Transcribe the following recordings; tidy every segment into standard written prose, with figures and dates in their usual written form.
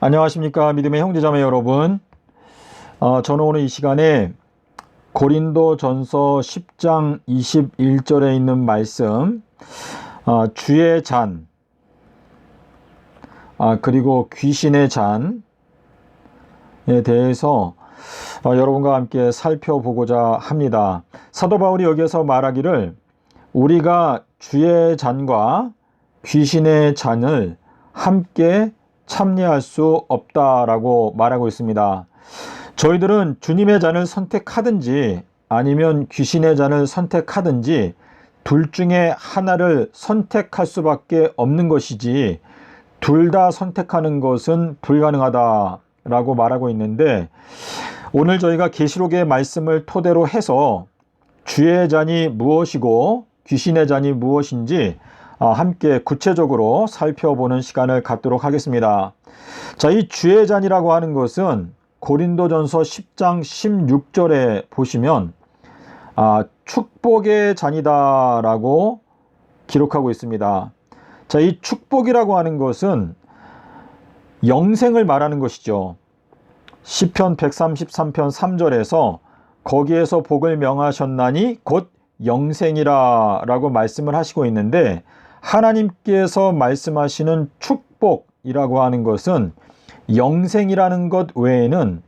안녕하십니까 믿음의 형제자매 여러분. 저는 오늘 이 시간에 고린도전서 10장 21절에 있는 말씀, 주의 잔, 그리고 귀신의 잔에 대해서 여러분과 함께 살펴보고자 합니다. 사도 바울이 여기에서 말하기를 우리가 주의 잔과 귀신의 잔을 함께 참여할 수 없다라고 말하고 있습니다. 저희들은 주님의 잔을 선택하든지 아니면 귀신의 잔을 선택하든지 둘 중에 하나를 선택할 수밖에 없는 것이지 둘 다 선택하는 것은 불가능하다라고 말하고 있는데, 오늘 저희가 계시록의 말씀을 토대로 해서 주의 잔이 무엇이고 귀신의 잔이 무엇인지 함께 구체적으로 살펴보는 시간을 갖도록 하겠습니다. 자, 이 주의 잔이라고 하는 것은 고린도전서 10장 16절에 보시면 축복의 잔이다 라고 기록하고 있습니다. 자, 이 축복이라고 하는 것은 영생을 말하는 것이죠. 시편 133편 3절에서 거기에서 복을 명하셨나니 곧 영생이라 라고 말씀을 하시고 있는데, 하나님께서 말씀하시는 축복이라고 하는 것은 영생이라는 것 외에는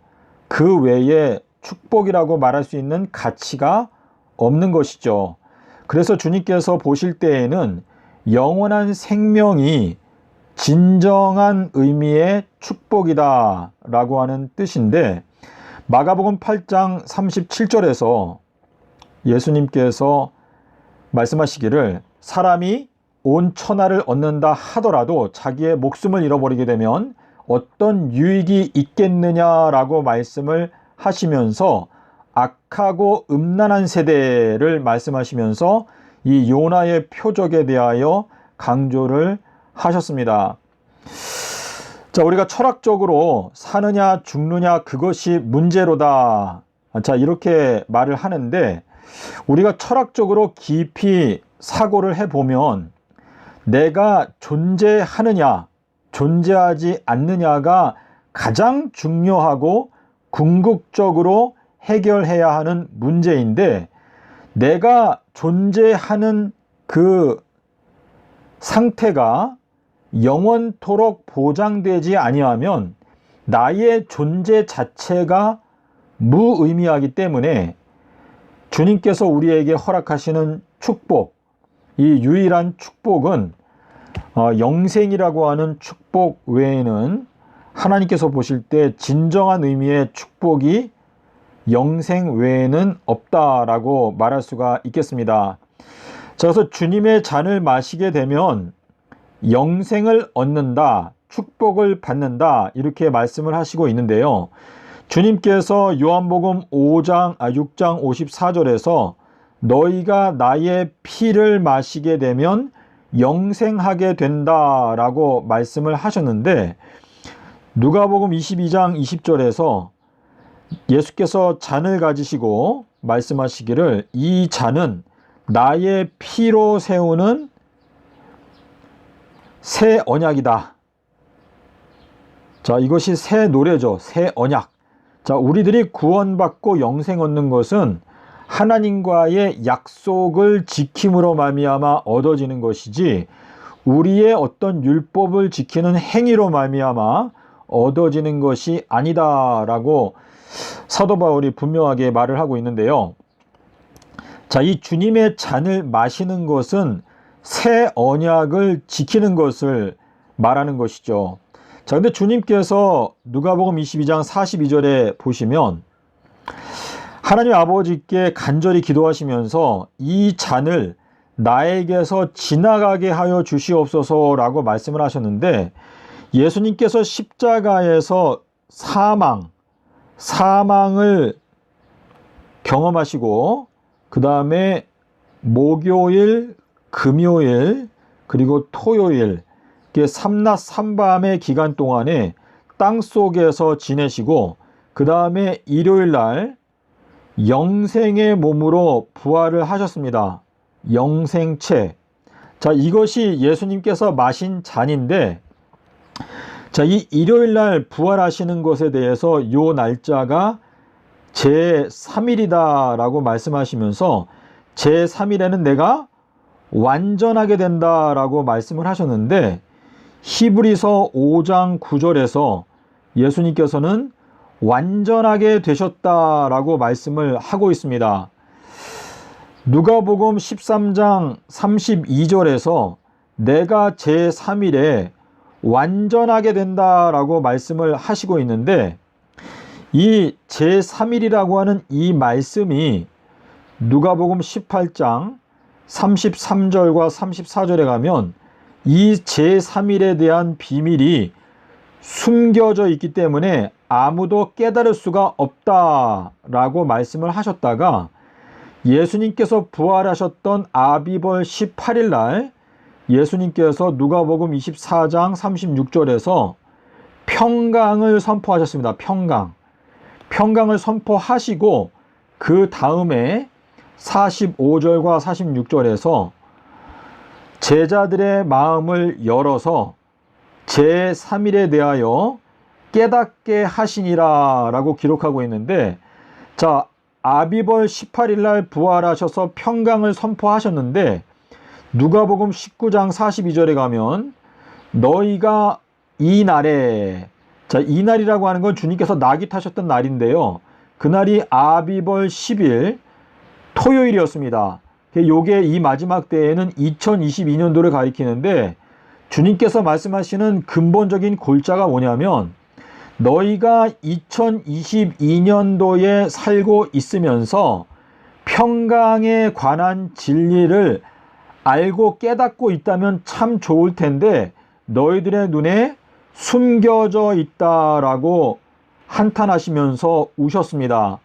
그 외에 축복이라고 말할 수 있는 가치가 없는 것이죠. 그래서 주님께서 보실 때에는 영원한 생명이 진정한 의미의 축복이다 라고 하는 뜻인데, 마가복음 8장 37절에서 예수님께서 말씀하시기를 사람이 온 천하를 얻는다 하더라도 자기의 목숨을 잃어버리게 되면 어떤 유익이 있겠느냐라고 말씀을 하시면서 악하고 음란한 세대를 말씀하시면서 이 요나의 표적에 대하여 강조를 하셨습니다. 자, 우리가 철학적으로 사느냐 죽느냐 그것이 문제로다. 자, 이렇게 말을 하는데, 우리가 철학적으로 깊이 사고를 해보면 내가 존재하느냐 존재하지 않느냐가 가장 중요하고 궁극적으로 해결해야 하는 문제인데, 내가 존재하는 그 상태가 영원토록 보장되지 아니하면 나의 존재 자체가 무의미하기 때문에 주님께서 우리에게 허락하시는 축복, 이 유일한 축복은 영생이라고 하는 축복 외에는 하나님께서 보실 때 진정한 의미의 축복이 영생 외에는 없다라고 말할 수가 있겠습니다. 자, 그래서 주님의 잔을 마시게 되면 영생을 얻는다, 축복을 받는다, 이렇게 말씀을 하시고 있는데요. 주님께서 요한복음 6장 54절에서 너희가 나의 피를 마시게 되면 영생하게 된다라고 말씀을 하셨는데, 누가복음 22장 20절에서 예수께서 잔을 가지시고 말씀하시기를 이 잔은 나의 피로 세우는 새 언약이다. 자, 이것이 새 노래죠. 새 언약. 자, 우리들이 구원받고 영생 얻는 것은 하나님과의 약속을 지킴으로 말미암아 얻어지는 것이지 우리의 어떤 율법을 지키는 행위로 말미암아 얻어지는 것이 아니다라고 사도 바울이 분명하게 말을 하고 있는데요. 자, 이 주님의 잔을 마시는 것은 새 언약을 지키는 것을 말하는 것이죠. 자, 근데 주님께서 누가복음 22장 42절에 보시면 하나님 아버지께 간절히 기도하시면서 이 잔을 나에게서 지나가게 하여 주시옵소서라고 말씀을 하셨는데, 예수님께서 십자가에서 사망을 경험하시고 그 다음에 목요일, 금요일, 그리고 토요일, 삼낮 삼밤의 기간 동안에 땅속에서 지내시고 그 다음에 일요일 날 영생의 몸으로 부활을 하셨습니다. 영생체. 자, 이것이 예수님께서 마신 잔인데, 자, 이 일요일 날 부활하시는 것에 대해서 요 날짜가 제3일이다 라고 말씀하시면서 제3일에는 내가 완전하게 된다 라고 말씀을 하셨는데, 히브리서 5장 9절에서 예수님께서는 완전하게 되셨다라고 말씀을 하고 있습니다. 누가복음 13장 32절에서 내가 제3일에 완전하게 된다라고 말씀을 하시고 있는데, 이 제3일이라고 하는 이 말씀이 누가복음 18장 33절과 34절에 가면 이 제3일에 대한 비밀이 숨겨져 있기 때문에 아무도 깨달을 수가 없다라고 말씀을 하셨다가, 예수님께서 부활하셨던 아비벌 18일 날 예수님께서 누가복음 24장 36절에서 평강을 선포하셨습니다. 평강을 선포하시고 그 다음에 45절과 46절에서 제자들의 마음을 열어서 제3일에 대하여 깨닫게 하시니라 라고 기록하고 있는데, 자, 아비벌 18일 날 부활하셔서 평강을 선포하셨는데, 누가복음 19장 42절에 가면 너희가 이 날에, 자, 이 날이라고 하는 건 주님께서 낙이 타셨던 날인데요, 그날이 아비벌 10일 토요일이었습니다. 요게 이 마지막 때에는 2022년도를 가리키는데, 주님께서 말씀하시는 근본적인 골자가 뭐냐면, 너희가 2022년도에 살고 있으면서 평강에 관한 진리를 알고 깨닫고 있다면 참 좋을 텐데 너희들의 눈에 숨겨져 있다라고 한탄하시면서 우셨습니다.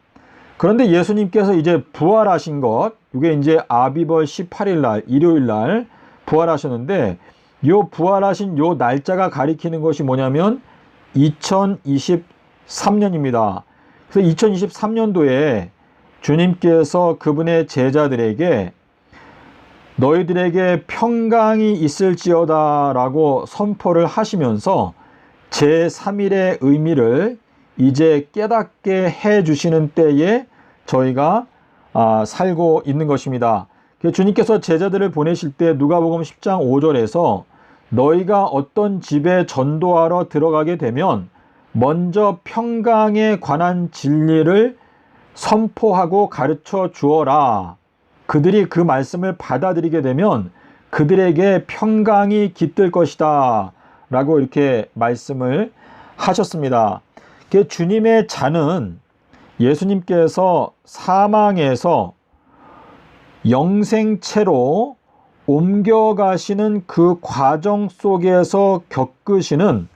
그런데 예수님께서 이제 부활하신 것, 이게 이제 아비벌 18일 날 일요일 날 부활하셨는데, 요 부활하신 요 날짜가 가리키는 것이 뭐냐면 2023년입니다. 그래서 2023년도에 주님께서 그분의 제자들에게 너희들에게 평강이 있을지어다 라고 선포를 하시면서 제3일의 의미를 이제 깨닫게 해 주시는 때에 저희가 살고 있는 것입니다. 주님께서 제자들을 보내실 때 누가복음 10장 5절에서 너희가 어떤 집에 전도하러 들어가게 되면 먼저 평강에 관한 진리를 선포하고 가르쳐 주어라. 그들이 그 말씀을 받아들이게 되면 그들에게 평강이 깃들 것이다 라고 이렇게 말씀을 하셨습니다. 주님의 잔은 예수님께서 사망에서 영생체로 옮겨가시는 그 과정 속에서 겪으시는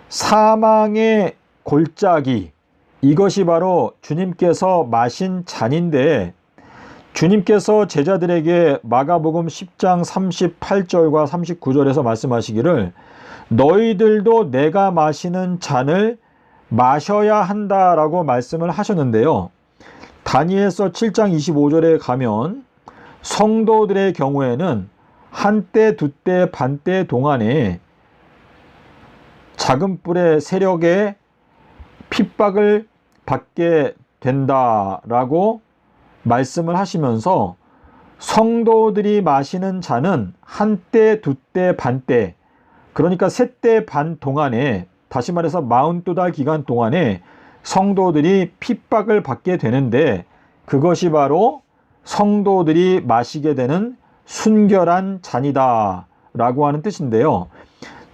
사망의 골짜기, 이것이 바로 주님께서 마신 잔인데, 주님께서 제자들에게 마가복음 10장 38절과 39절에서 말씀하시기를 너희들도 내가 마시는 잔을 마셔야 한다라고 말씀을 하셨는데요, 다니엘서 7장 25절에 가면 성도들의 경우에는 한때, 두때, 반때 동안에 작은 뿔의 세력에 핍박을 받게 된다라고 말씀을 하시면서 성도들이 마시는 잔은 한때, 두때, 반때, 그러니까 세때 반 동안에, 다시 말해서 42달 기간 동안에 성도들이 핍박을 받게 되는데, 그것이 바로 성도들이 마시게 되는 순결한 잔이다 라고 하는 뜻인데요.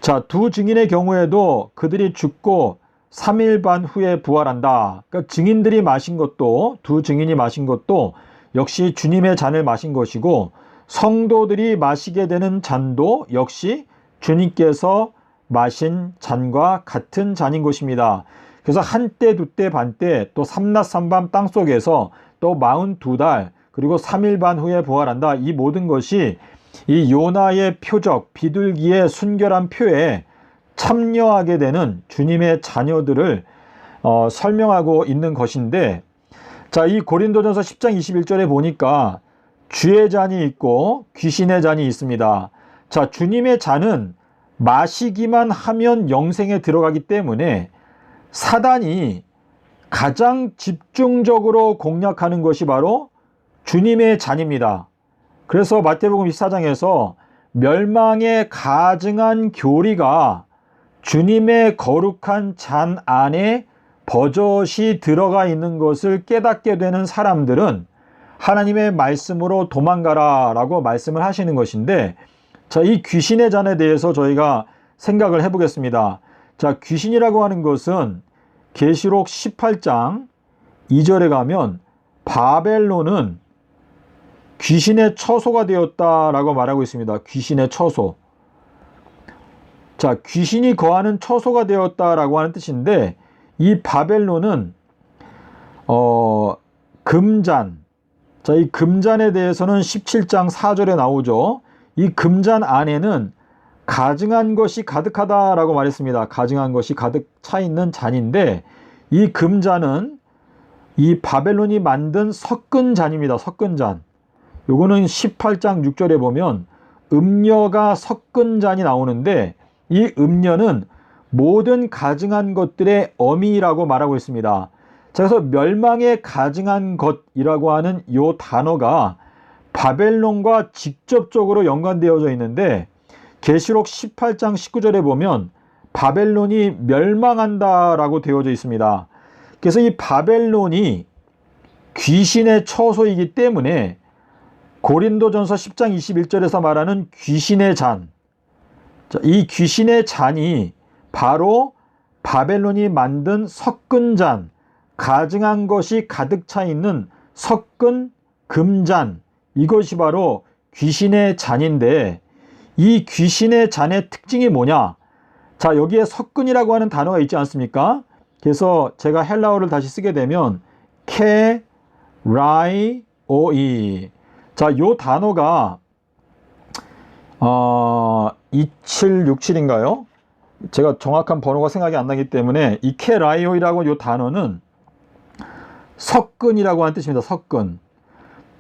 자, 두 증인의 경우에도 그들이 죽고 3일 반 후에 부활한다. 그러니까 증인들이 마신 것도, 두 증인이 마신 것도 역시 주님의 잔을 마신 것이고, 성도들이 마시게 되는 잔도 역시 주님께서 마신 잔과 같은 잔인 것입니다. 그래서 한때, 두때, 반때, 또 삼낮 삼밤 땅속에서 또 42달, 그리고 3일 반 후에 부활한다. 이 모든 것이 이 요나의 표적, 비둘기의 순결한 표에 참여하게 되는 주님의 자녀들을 설명하고 있는 것인데, 자, 이 고린도전서 10장 21절에 보니까 주의 잔이 있고 귀신의 잔이 있습니다. 자, 주님의 잔은 마시기만 하면 영생에 들어가기 때문에 사단이 가장 집중적으로 공략하는 것이 바로 주님의 잔입니다. 그래서 마태복음 24장에서 멸망에 가증한 교리가 주님의 거룩한 잔 안에 버젓이 들어가 있는 것을 깨닫게 되는 사람들은 하나님의 말씀으로 도망가라 라고 말씀을 하시는 것인데, 자, 이 귀신의 잔에 대해서 저희가 생각을 해보겠습니다. 자, 귀신이라고 하는 것은 계시록 18장 2절에 가면 바벨론은 귀신의 처소가 되었다라고 말하고 있습니다. 귀신의 처소. 자, 귀신이 거하는 처소가 되었다라고 하는 뜻인데, 이 바벨론은 금잔. 자, 이 금잔에 대해서는 17장 4절에 나오죠. 이 금잔 안에는 가증한 것이 가득하다라고 말했습니다. 가증한 것이 가득 차 있는 잔인데, 이 금잔은 이 바벨론이 만든 섞은 잔입니다. 섞은 잔. 요거는 18장 6절에 보면 음녀가 섞은 잔이 나오는데, 이 음녀는 모든 가증한 것들의 어미라고 말하고 있습니다. 자, 그래서 멸망에 가증한 것이라고 하는 이 단어가 바벨론과 직접적으로 연관되어져 있는데, 계시록 18장 19절에 보면 바벨론이 멸망한다라고 되어져 있습니다. 그래서 이 바벨론이 귀신의 처소이기 때문에 고린도전서 10장 21절에서 말하는 귀신의 잔, 자, 이 귀신의 잔이 바로 바벨론이 만든 섞은 잔, 가증한 것이 가득 차 있는 섞은 금잔, 이것이 바로 귀신의 잔인데, 이 귀신의 잔의 특징이 뭐냐? 자, 여기에 섞은이라고 하는 단어가 있지 않습니까? 그래서 제가 헬라어를 다시 쓰게 되면 케라이오이. 자, 요 단어가 2767인가요? 제가 정확한 번호가 생각이 안 나기 때문에 이 케라이오이라고 요 단어는 섞은이라고 하는 뜻입니다. 섞은.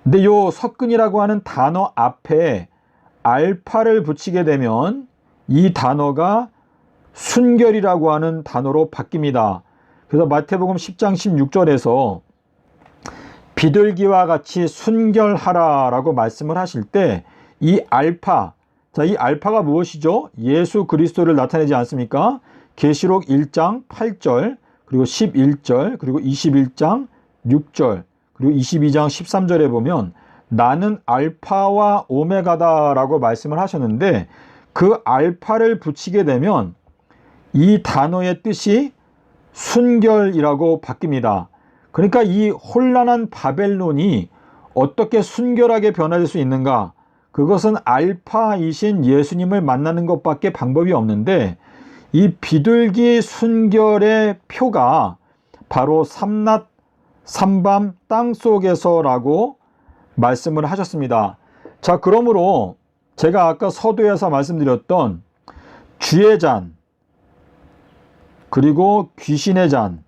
근데 요 섞은이라고 하는 단어 앞에 알파를 붙이게 되면 이 단어가 순결이라고 하는 단어로 바뀝니다. 그래서 마태복음 10장 16절에서 비둘기와 같이 순결하라 라고 말씀을 하실 때, 이 알파, 자, 이 알파가 무엇이죠? 예수 그리스도를 나타내지 않습니까? 계시록 1장 8절, 그리고 11절, 그리고 21장 6절, 그리고 22장 13절에 보면 나는 알파와 오메가다 라고 말씀을 하셨는데, 그 알파를 붙이게 되면 이 단어의 뜻이 순결이라고 바뀝니다. 그러니까 이 혼란한 바벨론이 어떻게 순결하게 변화될 수 있는가? 그것은 알파이신 예수님을 만나는 것밖에 방법이 없는데, 이 비둘기 순결의 표가 바로 삼낮 삼밤 땅속에서라고 말씀을 하셨습니다. 자, 그러므로 제가 아까 서두에서 말씀드렸던 주의 잔, 그리고 귀신의 잔,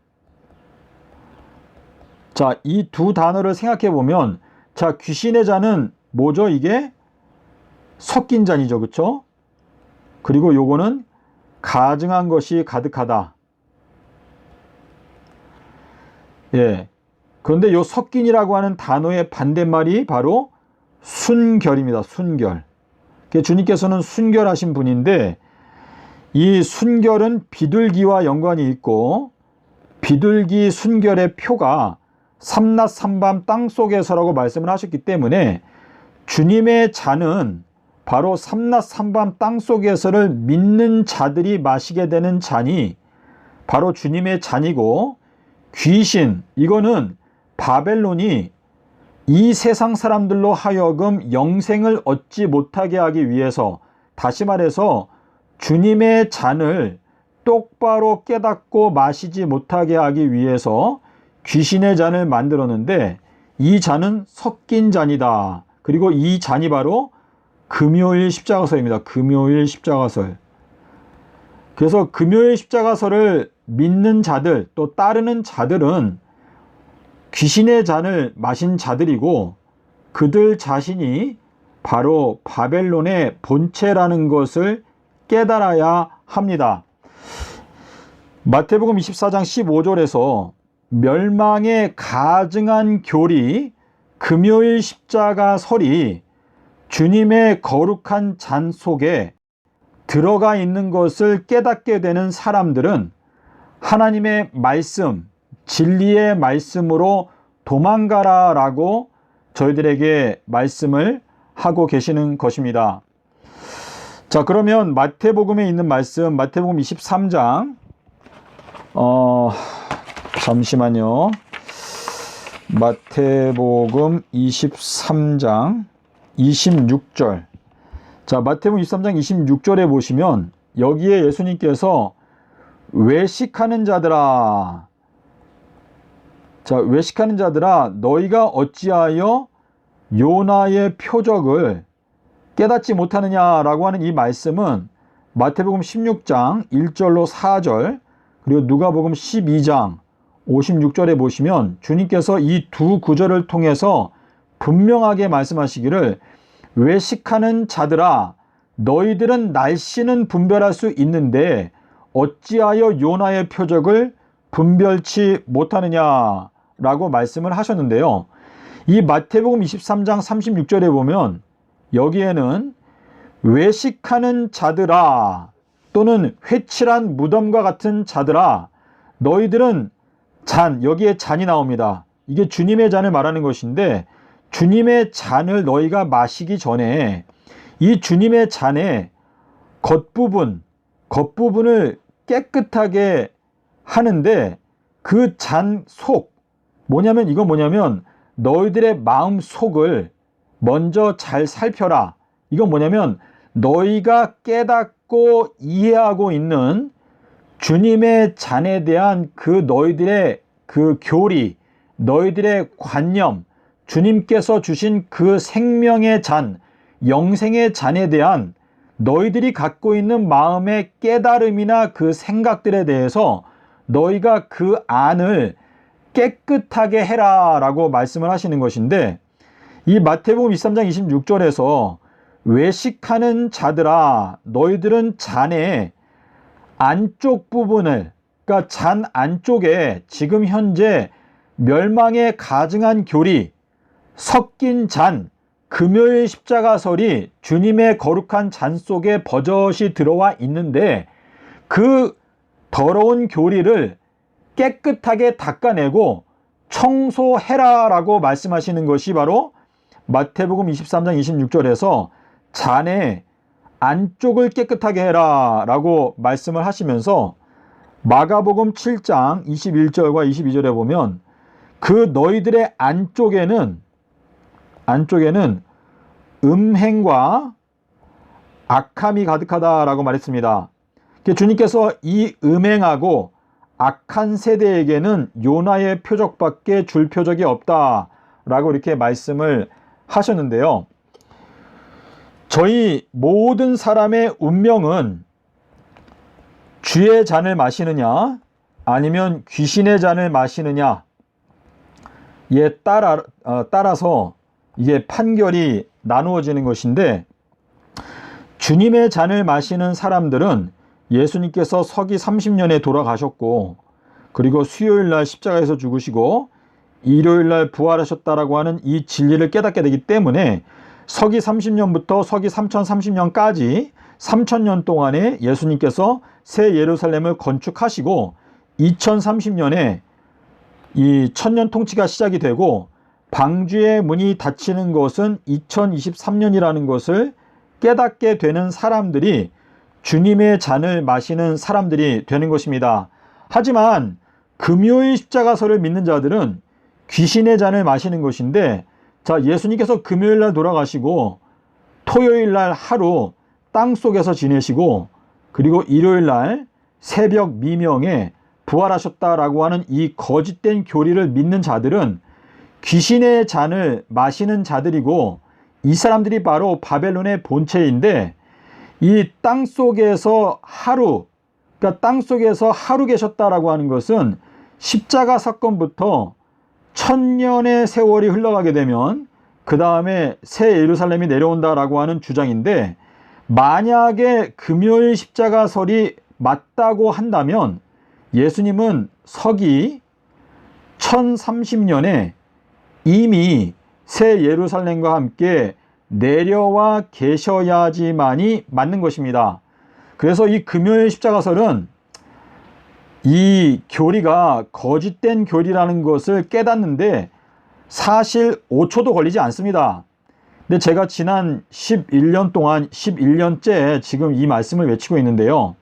자, 이 두 단어를 생각해 보면, 자, 귀신의 잔은 뭐죠? 이게 섞인 잔이죠. 그렇죠? 그리고 요거는 가증한 것이 가득하다. 예. 그런데 요 섞인이라고 하는 단어의 반대말이 바로 순결입니다. 순결. 주님께서는 순결하신 분인데, 이 순결은 비둘기와 연관이 있고, 비둘기 순결의 표가 삼낮 삼밤 땅속에서라고 말씀을 하셨기 때문에, 주님의 잔은 바로 삼낮 삼밤 땅속에서를 믿는 자들이 마시게 되는 잔이 바로 주님의 잔이고, 귀신, 이거는 바벨론이 이 세상 사람들로 하여금 영생을 얻지 못하게 하기 위해서, 다시 말해서 주님의 잔을 똑바로 깨닫고 마시지 못하게 하기 위해서 귀신의 잔을 만들었는데, 이 잔은 섞인 잔이다. 그리고 이 잔이 바로 금요일 십자가설입니다. 금요일 십자가설. 그래서 금요일 십자가설을 믿는 자들, 또 따르는 자들은 귀신의 잔을 마신 자들이고, 그들 자신이 바로 바벨론의 본체라는 것을 깨달아야 합니다. 마태복음 24장 15절에서 멸망에 가증한 교리, 금요일 십자가 설이 주님의 거룩한 잔 속에 들어가 있는 것을 깨닫게 되는 사람들은 하나님의 말씀, 진리의 말씀으로 도망가라 라고 저희들에게 말씀을 하고 계시는 것입니다. 자, 그러면 마태복음에 있는 말씀, 마태복음 23장 잠시만요. 마태복음 23장 26절. 자, 마태복음 23장 26절에 보시면 여기에 예수님께서 외식하는 자들아, 자, 외식하는 자들아, 너희가 어찌하여 요나의 표적을 깨닫지 못하느냐라고 하는 이 말씀은 마태복음 16장 1절로 4절, 그리고 누가복음 12장 56절에 보시면 주님께서 이 두 구절을 통해서 분명하게 말씀하시기를, 외식하는 자들아, 너희들은 날씨는 분별할 수 있는데 어찌하여 요나의 표적을 분별치 못하느냐라고 말씀을 하셨는데요. 이 마태복음 23장 36절에 보면 여기에는 외식하는 자들아, 또는 회칠한 무덤과 같은 자들아, 너희들은 잔, 여기에 잔이 나옵니다. 이게 주님의 잔을 말하는 것인데, 주님의 잔을 너희가 마시기 전에 이 주님의 잔의 겉부분을 깨끗하게 하는데, 그 잔 속, 이건 뭐냐면 너희들의 마음 속을 먼저 잘 살펴라. 이건 뭐냐면 너희가 깨닫고 이해하고 있는 주님의 잔에 대한 그 너희들의 그 교리, 너희들의 관념, 주님께서 주신 그 생명의 잔, 영생의 잔에 대한 너희들이 갖고 있는 마음의 깨달음이나 그 생각들에 대해서 너희가 그 안을 깨끗하게 해라 라고 말씀을 하시는 것인데, 이 마태복음 23장 26절에서 외식하는 자들아, 너희들은 잔의 안쪽 부분을, 그러니까 잔 안쪽에 지금 현재 멸망에 가증한 교리, 섞인 잔, 금요일 십자가설이 주님의 거룩한 잔 속에 버젓이 들어와 있는데, 그 더러운 교리를 깨끗하게 닦아내고 청소해라 라고 말씀하시는 것이 바로 마태복음 23장 26절에서 잔의 안쪽을 깨끗하게 해라 라고 말씀을 하시면서, 마가복음 7장 21절과 22절에 보면 그 너희들의 안쪽에는 음행과 악함이 가득하다라고 말했습니다. 주님께서 이 음행하고 악한 세대에게는 요나의 표적밖에 줄 표적이 없다라고 이렇게 말씀을 하셨는데요. 저희 모든 사람의 운명은 주의 잔을 마시느냐 아니면 귀신의 잔을 마시느냐에 따라서 이게 판결이 나누어지는 것인데, 주님의 잔을 마시는 사람들은 예수님께서 서기 30년에 돌아가셨고, 그리고 수요일날 십자가에서 죽으시고 일요일날 부활하셨다라고 하는 이 진리를 깨닫게 되기 때문에 서기 30년부터 서기 3030년까지 3000년 동안에 예수님께서 새 예루살렘을 건축하시고 2030년에 이 천년 통치가 시작이 되고 방주의 문이 닫히는 것은 2023년이라는 것을 깨닫게 되는 사람들이 주님의 잔을 마시는 사람들이 되는 것입니다. 하지만 금요일 십자가설을 믿는 자들은 귀신의 잔을 마시는 것인데, 자, 예수님께서 금요일날 돌아가시고 토요일날 하루 땅속에서 지내시고, 그리고 일요일날 새벽 미명에 부활하셨다라고 하는 이 거짓된 교리를 믿는 자들은 귀신의 잔을 마시는 자들이고, 이 사람들이 바로 바벨론의 본체인데, 이 땅속에서 하루, 그러니까 땅속에서 하루 계셨다라고 하는 것은 십자가 사건부터 1000년의 세월이 흘러가게 되면 그 다음에 새 예루살렘이 내려온다라고 하는 주장인데, 만약에 금요일 십자가설이 맞다고 한다면 예수님은 서기 1030년에 이미 새 예루살렘과 함께 내려와 계셔야지만이 맞는 것입니다. 그래서 이 금요일 십자가설은 이 교리가 거짓된 교리라는 것을 깨닫는데 사실 5초도 걸리지 않습니다. 근데 제가 지난 11년 동안 11년째 지금 이 말씀을 외치고 있는데요.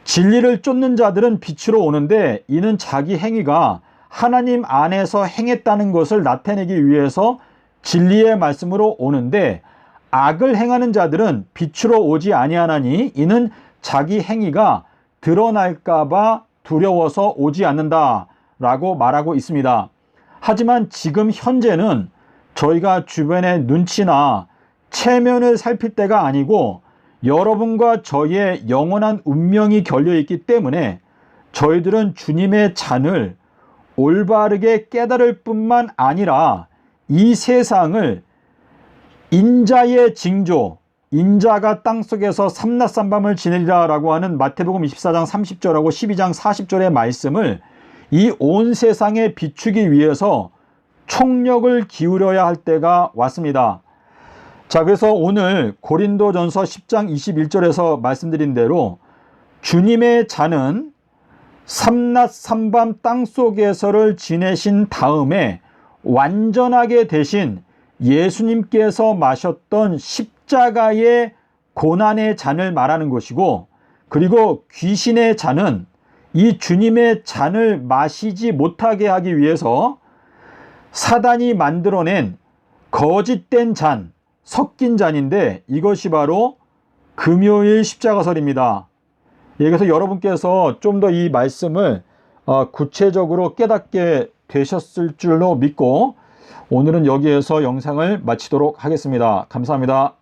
진리를 쫓는 자들은 빛으로 오는데 이는 자기 행위가 하나님 안에서 행했다는 것을 나타내기 위해서 진리의 말씀으로 오는데, 악을 행하는 자들은 빛으로 오지 아니하나니 이는 자기 행위가 드러날까 봐 두려워서 오지 않는다 라고 말하고 있습니다. 하지만 지금 현재는 저희가 주변의 눈치나 체면을 살필 때가 아니고 여러분과 저희의 영원한 운명이 걸려있기 때문에 저희들은 주님의 잔을 올바르게 깨달을 뿐만 아니라 이 세상을 인자의 징조, 인자가 땅속에서 삼낮삼밤을 지내리라 라고 하는 마태복음 24장 30절하고 12장 40절의 말씀을 이 온 세상에 비추기 위해서 총력을 기울여야 할 때가 왔습니다. 자, 그래서 오늘 고린도전서 10장 21절에서 말씀드린 대로 주님의 잔은 삼낮 삼밤 땅속에서를 지내신 다음에 완전하게 되신 예수님께서 마셨던 십자가의 고난의 잔을 말하는 것이고, 그리고 귀신의 잔은 이 주님의 잔을 마시지 못하게 하기 위해서 사단이 만들어낸 거짓된 잔, 섞인 잔인데 이것이 바로 금요일 십자가설입니다. 예, 그래서 여러분께서 좀 더 이 말씀을 구체적으로 깨닫게 되셨을 줄로 믿고 오늘은 여기에서 영상을 마치도록 하겠습니다. 감사합니다.